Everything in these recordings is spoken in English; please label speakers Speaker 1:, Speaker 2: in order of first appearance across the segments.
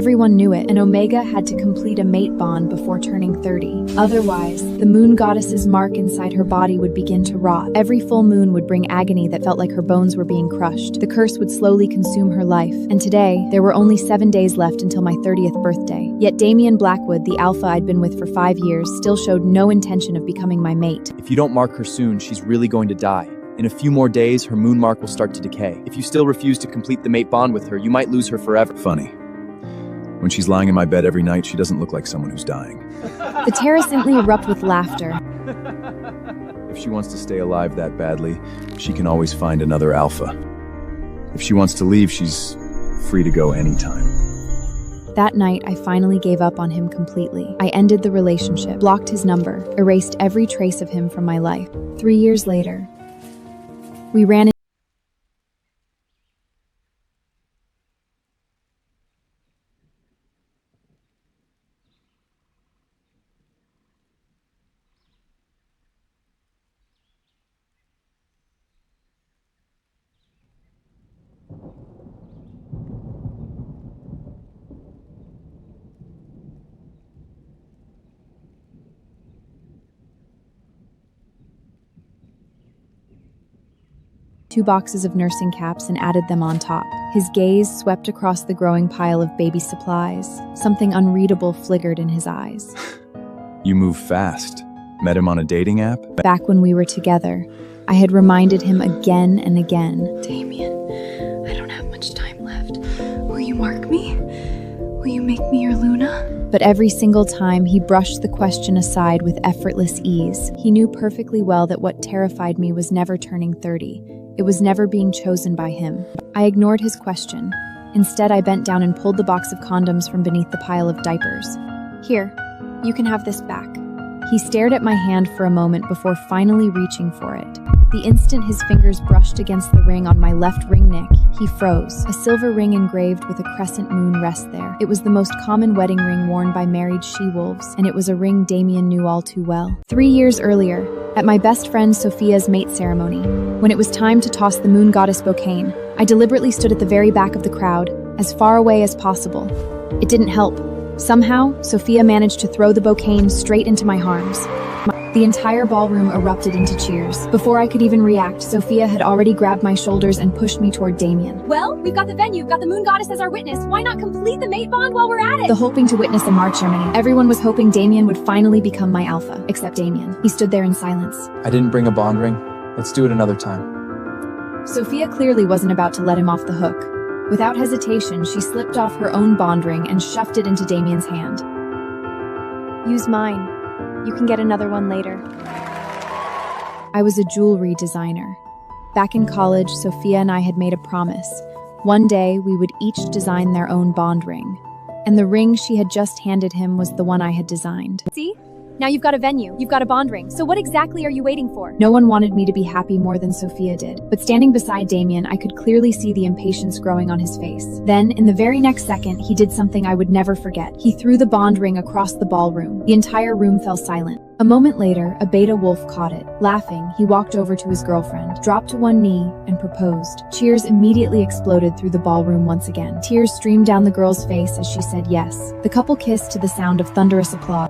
Speaker 1: Everyone knew it, and Omega had to complete a mate bond before turning 30. Otherwise, the moon goddess's mark inside her body would begin to rot. Every full moon would bring agony that felt like her bones were being crushed. The curse would slowly consume her life, and today, there were only 7 days left until my 30th birthday. Yet Damien Blackwood, the alpha I'd been with for 5 years, still showed no intention of becoming my mate.
Speaker 2: If you don't mark her soon, she's really going to die. In a few more days, her moon mark will start to decay. If you still refuse to complete the mate bond with her, you might lose her forever.
Speaker 3: Funny. When she's lying in my bed every night, she doesn't look like someone who's dying.
Speaker 1: The terrace simply erupted with laughter.
Speaker 3: If she wants to stay alive that badly, she can always find another alpha. If she wants to leave, she's free to go anytime.
Speaker 1: That night, I finally gave up on him completely. I ended the relationship, blocked his number, erased every trace of him from my life. 3 years later, we ran into 2 boxes of nursing caps and added them on top. His gaze swept across the growing pile of baby supplies. Something unreadable flickered in his eyes.
Speaker 3: You move fast. Met him on a dating app?
Speaker 1: Back when we were together, I had reminded him again and again.
Speaker 4: Damien, I don't have much time left. Will you mark me? Will you make me your Luna?
Speaker 1: But every single time, he brushed the question aside with effortless ease. He knew perfectly well that what terrified me was never turning 30. It was never being chosen by him. I ignored his question. Instead, I bent down and pulled the box of condoms from beneath the pile of diapers. Here, you can have this back. He stared at my hand for a moment before finally reaching for it. The instant his fingers brushed against the ring on my left ring nick, he froze. A silver ring engraved with a crescent moon rests there. It was the most common wedding ring worn by married she-wolves, and it was a ring Damien knew all too well. 3 years earlier, at my best friend Sophia's mate ceremony, when it was time to toss the moon goddess bouquet, I deliberately stood at the very back of the crowd, as far away as possible. It didn't help. Somehow, Sophia managed to throw the bouquet straight into my arms. The entire ballroom erupted into cheers. Before I could even react, Sophia had already grabbed my shoulders and pushed me toward Damien.
Speaker 5: Well, we've got the venue, got the moon goddess as our witness. Why not complete the mate bond while we're at it?
Speaker 1: The hoping to witness a march ceremony. Everyone was hoping Damien would finally become my alpha, except Damien. He stood there in silence.
Speaker 2: I didn't bring a bond ring. Let's do it another time.
Speaker 1: Sophia clearly wasn't about to let him off the hook. Without hesitation, she slipped off her own bond ring and shoved it into Damien's hand. Use mine. You can get another one later. I was a jewelry designer. Back in college, Sophia and I had made a promise. One day, we would each design their own bond ring. And the ring she had just handed him was the one I had designed.
Speaker 5: See? Now you've got a venue, you've got a bond ring. So what exactly are you waiting for?
Speaker 1: No one wanted me to be happy more than Sophia did. But standing beside Damien, I could clearly see the impatience growing on his face. Then, in the very next second, he did something I would never forget. He threw the bond ring across the ballroom. The entire room fell silent. A moment later, a beta wolf caught it. Laughing, he walked over to his girlfriend, dropped to one knee, and proposed. Cheers immediately exploded through the ballroom once again. Tears streamed down the girl's face as she said yes. The couple kissed to the sound of thunderous applause.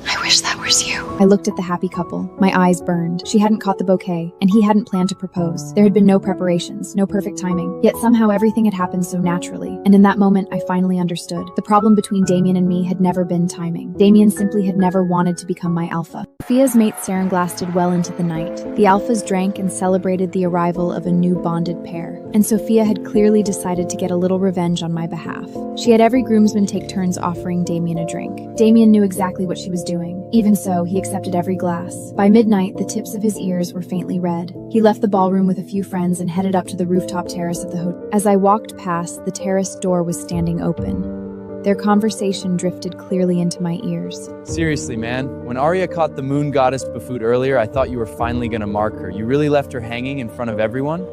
Speaker 4: I wish that was you.
Speaker 1: I looked at the happy couple. My eyes burned. She hadn't caught the bouquet, and he hadn't planned to propose. There had been no preparations, no perfect timing. Yet somehow everything had happened so naturally. And in that moment, I finally understood. The problem between Damien and me had never been timing. Damien simply had never wanted to become my alpha. Sophia's mate Saren lasted well into the night. The alphas drank and celebrated the arrival of a new bonded pair. And Sophia had clearly decided to get a little revenge on my behalf. She had every groomsman take turns offering Damien a drink. Damien knew exactly what she was doing. Even so, he accepted every glass. By midnight, the tips of his ears were faintly red. He left the ballroom with a few friends and headed up to the rooftop terrace of the hotel. As I walked past, the terrace door was standing open. Their conversation drifted clearly into my ears.
Speaker 2: Seriously, man. When Aria caught the moon goddess buffoot earlier, I thought you were finally gonna mark her. You really left her hanging in front of everyone?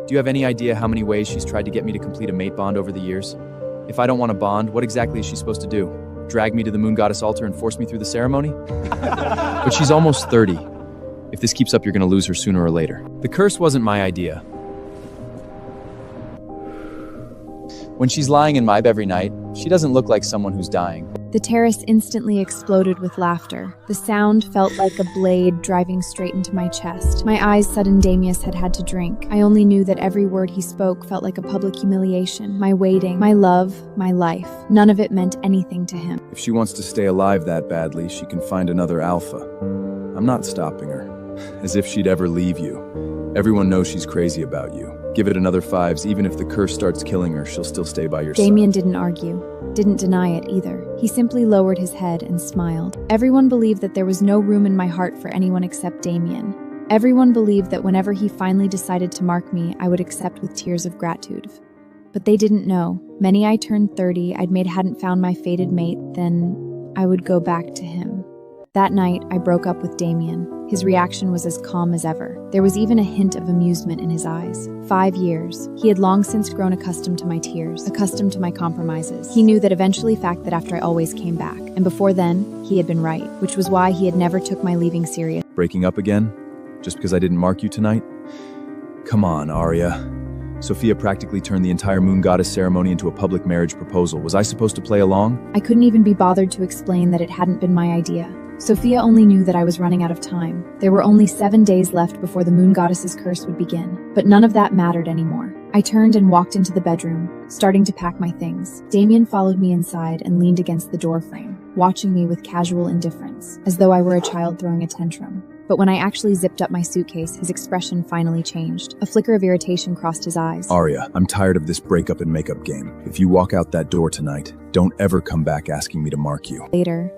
Speaker 2: Do you have any idea how many ways she's tried to get me to complete a mate bond over the years? If I don't want a bond, what exactly is she supposed to do? Drag me to the moon goddess altar and force me through the ceremony? But she's almost 30. If this keeps up, you're gonna lose her sooner or later. The curse wasn't my idea. When she's lying in my bed every night, she doesn't look like someone who's dying.
Speaker 1: The terrace instantly exploded with laughter. The sound felt like a blade driving straight into my chest. My eyes sudden Damius had had to drink. I only knew that every word he spoke felt like a public humiliation. My waiting, my love, my life. None of it meant anything to him.
Speaker 3: If she wants to stay alive that badly, she can find another Alpha. I'm not stopping her. As if she'd ever leave you. Everyone knows she's crazy about you. Give it another 5s, even if the curse starts killing her, she'll still stay by your side.
Speaker 1: Damien didn't argue, didn't deny it either. He simply lowered his head and smiled. Everyone believed that there was no room in my heart for anyone except Damien. Everyone believed that whenever he finally decided to mark me, I would accept with tears of gratitude. But they didn't know. Many I turned 30, I'd made hadn't found my fated mate, then I would go back to him. That night, I broke up with Damien. His reaction was as calm as ever. There was even a hint of amusement in his eyes. 5 years. He had long since grown accustomed to my tears, accustomed to my compromises. He knew that eventually fact that after I always came back. And before then, he had been right, which was why he had never took my leaving serious.
Speaker 3: Breaking up again? Just because I didn't mark you tonight? Come on, Aria. Sophia practically turned the entire moon goddess ceremony into a public marriage proposal. Was I supposed to play along?
Speaker 1: I couldn't even be bothered to explain that it hadn't been my idea. Sophia only knew that I was running out of time. There were only 7 days left before the moon goddess's curse would begin. But none of that mattered anymore. I turned and walked into the bedroom, starting to pack my things. Damien followed me inside and leaned against the doorframe, watching me with casual indifference, as though I were a child throwing a tantrum. But when I actually zipped up my suitcase, his expression finally changed. A flicker of irritation crossed his eyes.
Speaker 3: Aria, I'm tired of this breakup and makeup game. If you walk out that door tonight, don't ever come back asking me to mark you.
Speaker 1: Later,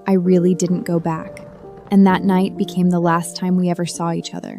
Speaker 1: I really didn't go back. And that night became the last time we ever saw each other.